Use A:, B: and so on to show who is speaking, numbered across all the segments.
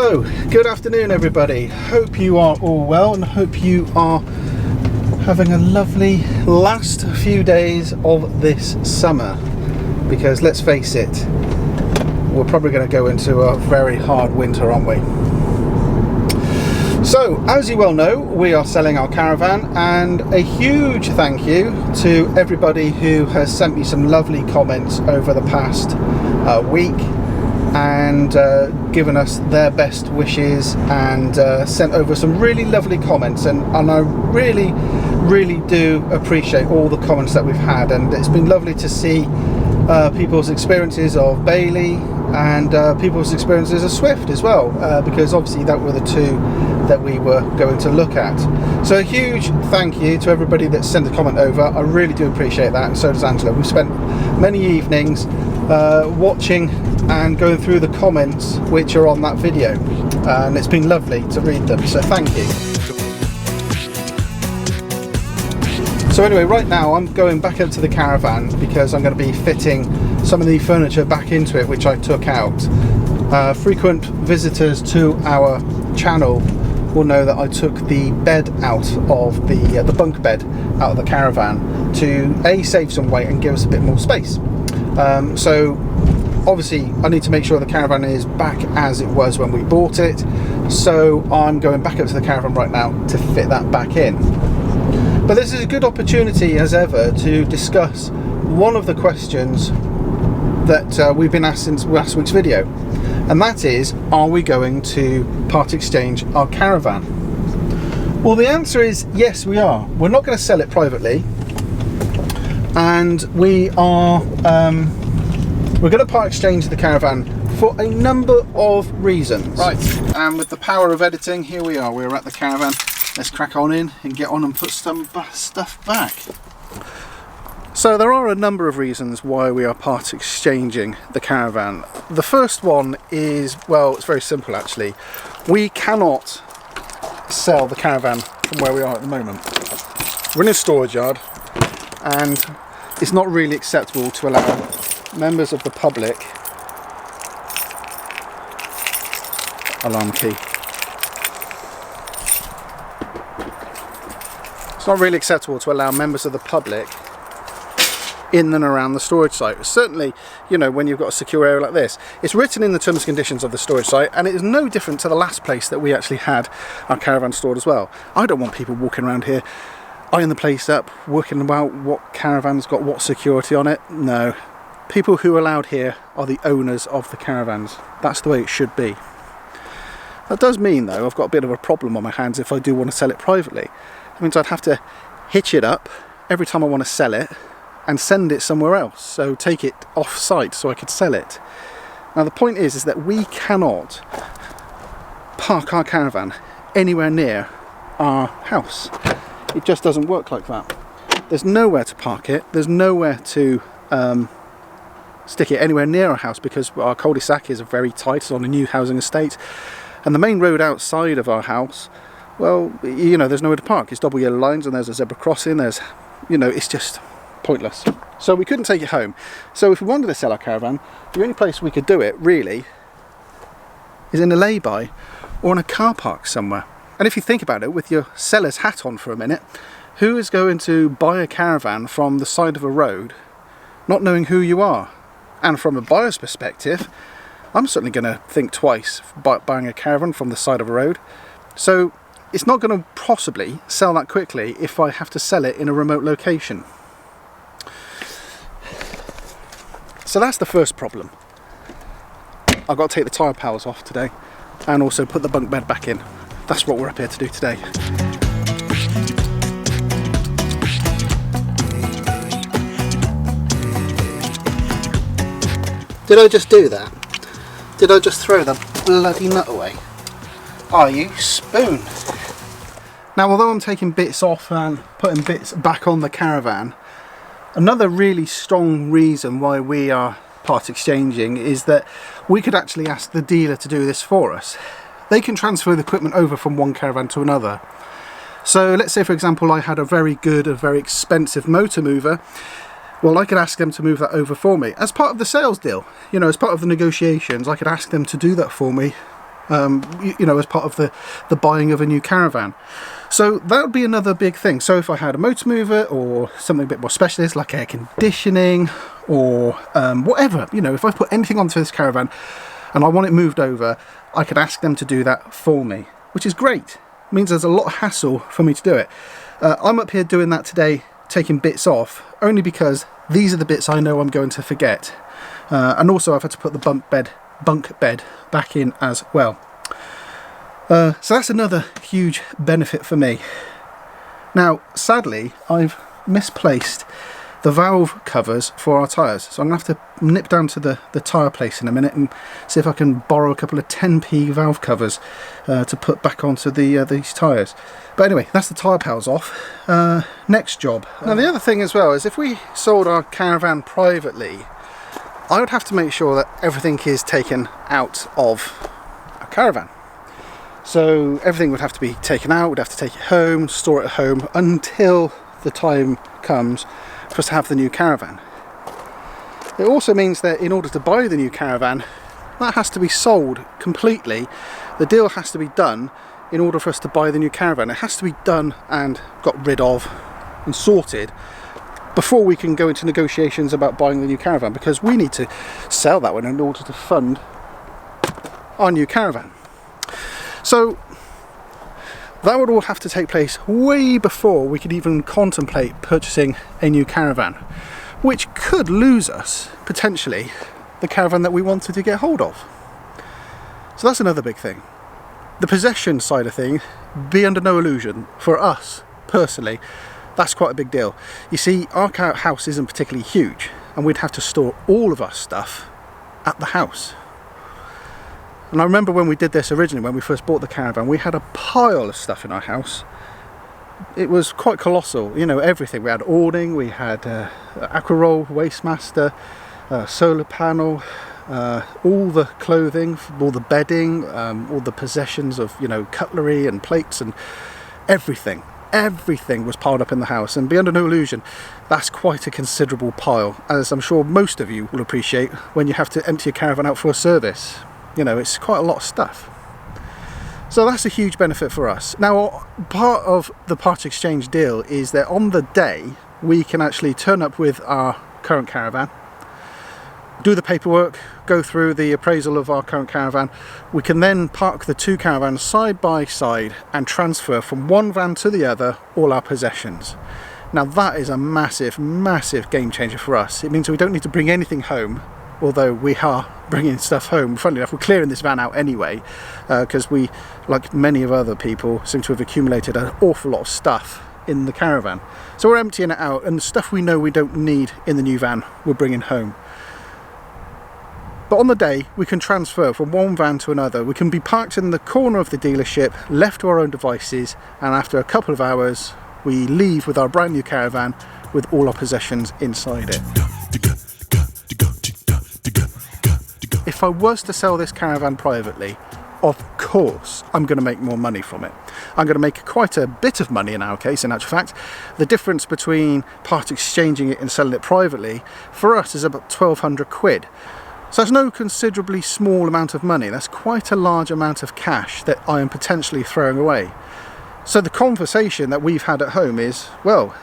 A: So, good afternoon everybody. Hope you are all well and hope you are having a lovely last few days of this summer, because let's face it, we're probably going to go into a very hard winter, aren't we? So, as you well know, we are selling our caravan, and a huge thank you to everybody who has sent me some lovely comments over the past week and given us their best wishes and sent over some really lovely comments, and I really do appreciate all the comments that we've had, and it's been lovely to see people's experiences of Bailey and people's experiences of Swift as well, because obviously that were the two that we were going to look at. So a huge thank you to everybody that sent a comment over. I really do appreciate that, and so does Angela. We've spent many evenings watching and going through the comments which are on that video, and it's been lovely to read them, so thank you. So anyway, right now I'm going back up to the caravan because I'm going to be fitting some of the furniture back into it which I took out. Frequent visitors to our channel will know that I took the bed out of the bunk bed out of the caravan to save some weight and give us a bit more space. So obviously I need to make sure the caravan is back as it was when we bought it, so I'm going back up to the caravan right now to fit that back in. But this is a good opportunity as ever to discuss one of the questions that we've been asked since last week's video, and that is, are we going to part exchange our caravan? Well, the answer is yes, we are. We're not going to sell it privately, and we are we're going to part exchange the caravan for a number of reasons. Right, and with the power of editing, here we are. We're at the caravan. Let's crack on in and get on and put some stuff back. So there are a number of reasons why we are part exchanging the caravan. The first one is, well, it's very simple actually. We cannot sell the caravan from where we are at the moment. We're in a storage yard, and it's not really acceptable to allow members of the public... Alarm key. It's not really acceptable to allow members of the public in and around the storage site. Certainly, you know, when you've got a secure area like this. It's written in the terms and conditions of the storage site, and it is no different to the last place that we actually had our caravan stored as well. I don't want people walking around here eyeing the place up, working about what caravan's got what security on it. No. People who are allowed here are the owners of the caravans. That's the way it should be. That does mean, though, I've got a bit of a problem on my hands if I do want to sell it privately. It means I'd have to hitch it up every time I want to sell it and send it somewhere else, so take it off site so I could sell it. Now the point is that we cannot park our caravan anywhere near our house. It just doesn't work like that. There's nowhere to park it, there's nowhere to stick it anywhere near our house, because our cul-de-sac is very tight. It's on a new housing estate, and the main road outside of our house, well, you know, there's nowhere to park. It's double yellow lines and there's a zebra crossing, there's, you know, it's just pointless. So we couldn't take it home. So if we wanted to sell our caravan, the only place we could do it really is in a lay-by or in a car park somewhere. And if you think about it, with your seller's hat on for a minute, who is going to buy a caravan from the side of a road not knowing who you are? And from a buyer's perspective, I'm certainly going to think twice about buying a caravan from the side of a road. So it's not going to possibly sell that quickly if I have to sell it in a remote location. So that's the first problem. I've got to take the tyre powers off today and also put the bunk bed back in. That's what we're up here to do today. Did I just do that? Did I just throw the bloody nut away? Oh, you spoon! Now, although I'm taking bits off and putting bits back on the caravan, another really strong reason why we are part exchanging is that we could actually ask the dealer to do this for us. They can transfer the equipment over from one caravan to another. So let's say, for example, I had a very good, a very expensive motor mover. Well, I could ask them to move that over for me as part of the sales deal. You know, as part of the negotiations, I could ask them to do that for me you know, as part of the buying of a new caravan. So that would be another big thing. So if I had a motor mover or something a bit more specialist like air conditioning or whatever, you know, if I put anything onto this caravan and I want it moved over, I could ask them to do that for me, which is great. It means there's a lot of hassle for me to do it. I'm up here doing that today, taking bits off, only because these are the bits I know I'm going to forget. And also I've had to put the bunk bed back in as well. So that's another huge benefit for me. Now, sadly, I've misplaced the valve covers for our tyres. So I'm going to have to nip down to the tyre place in a minute and see if I can borrow a couple of 10p valve covers to put back onto these tyres. But anyway, that's the tyre pals off. Next job. Now the other thing as well is if we sold our caravan privately, I would have to make sure that everything is taken out of a caravan. So everything would have to be taken out, we'd have to take it home, store it at home until the time comes for us to have the new caravan. It also means that in order to buy the new caravan, that has to be sold completely. The deal has to be done in order for us to buy the new caravan. It has to be done and got rid of and sorted before we can go into negotiations about buying the new caravan, because we need to sell that one in order to fund our new caravan. So that would all have to take place way before we could even contemplate purchasing a new caravan, which could lose us, potentially, the caravan that we wanted to get hold of. So that's another big thing. The possession side of things, be under no illusion, for us, personally, that's quite a big deal. You see, our house isn't particularly huge, and we'd have to store all of our stuff at the house. And I remember when we did this originally, when we first bought the caravan, we had a pile of stuff in our house. It was quite colossal, you know, everything. We had awning, we had Aquaroll, Wastemaster, solar panel, all the clothing, all the bedding, all the possessions of, you know, cutlery and plates and everything. Everything was piled up in the house, and be under no illusion, that's quite a considerable pile, as I'm sure most of you will appreciate when you have to empty a caravan out for a service. You know, it's quite a lot of stuff. So that's a huge benefit for us. Now, part of the part exchange deal is that on the day we can actually turn up with our current caravan, do the paperwork, go through the appraisal of our current caravan. We can then park the two caravans side by side and transfer from one van to the other all our possessions. Now that is a massive, massive game changer for us. It means we don't need to bring anything home, although we are bringing stuff home. Funnily enough, we're clearing this van out anyway, because we, like many of other people, seem to have accumulated an awful lot of stuff in the caravan. So we're emptying it out, and the stuff we know we don't need in the new van, we're bringing home. But on the day, we can transfer from one van to another. We can be parked in the corner of the dealership, left to our own devices, and after a couple of hours, we leave with our brand new caravan with all our possessions inside it. If I was to sell this caravan privately, of course I'm going to make more money from it. I'm going to make quite a bit of money in our case, in actual fact. The difference between part exchanging it and selling it privately for us is about 1,200 quid. So that's no considerably small amount of money. That's quite a large amount of cash that I am potentially throwing away. So the conversation that we've had at home is, well,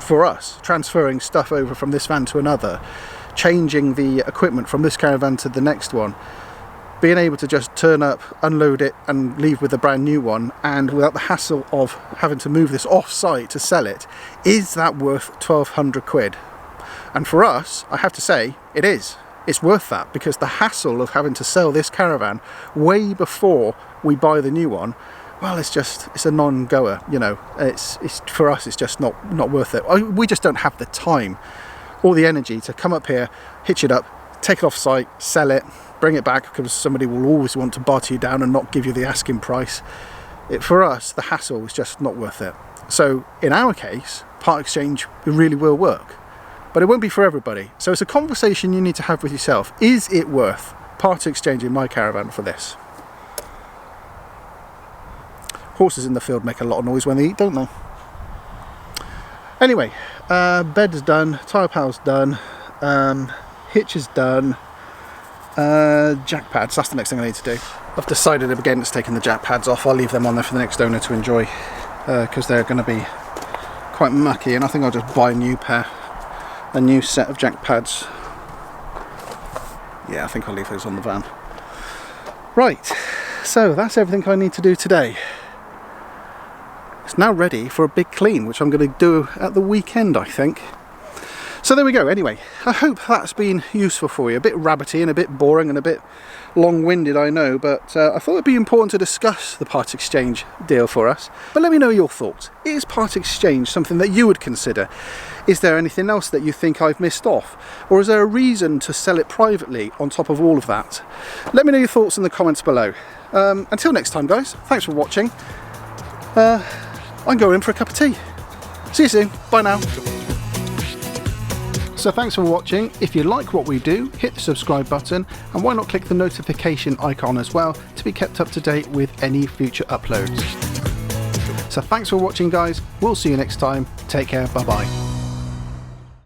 A: for us, transferring stuff over from this van to another, changing the equipment from this caravan to the next one, being able to just turn up, unload it and leave with a brand new one, and without the hassle of having to move this off site to sell it, is that worth 1,200 quid? And for us, I have to say, it is. It's worth that, because the hassle of having to sell this caravan way before we buy the new one, well, it's a non-goer, you know. It's for us, it's just not worth it. We just don't have the time or the energy to come up here, hitch it up, take it off site, sell it, bring it back, because somebody will always want to barter you down and not give you the asking price. For us, the hassle is just not worth it. So in our case, part exchange really will work, but it won't be for everybody. So it's a conversation you need to have with yourself. Is it worth part exchanging my caravan for this? Horses in the field make a lot of noise when they eat, don't they? Anyway, bed's done, tyre pal's done, hitch is done. Jack pads, that's the next thing I need to do. I've decided against taking the jack pads off. I'll leave them on there for the next owner to enjoy, because they're going to be quite mucky, and I think I'll just buy a new set of jack pads. Yeah, I think I'll leave those on the van. Right, so that's everything I need to do today. It's now ready for a big clean, which I'm going to do at the weekend, I think. So there we go. Anyway, I hope that's been useful for you. A bit rabbity and a bit boring and a bit long-winded, I know, but I thought it'd be important to discuss the part exchange deal for us. But let me know your thoughts. Is part exchange something that you would consider? Is there anything else that you think I've missed off? Or is there a reason to sell it privately on top of all of that? Let me know your thoughts in the comments below. Until next time, guys, thanks for watching. I'm going in for a cup of tea. See you soon. Bye now. So thanks for watching. If you like what we do, hit the subscribe button, and why not click the notification icon as well to be kept up to date with any future uploads. So thanks for watching, guys. We'll see you next time. Take care. Bye bye.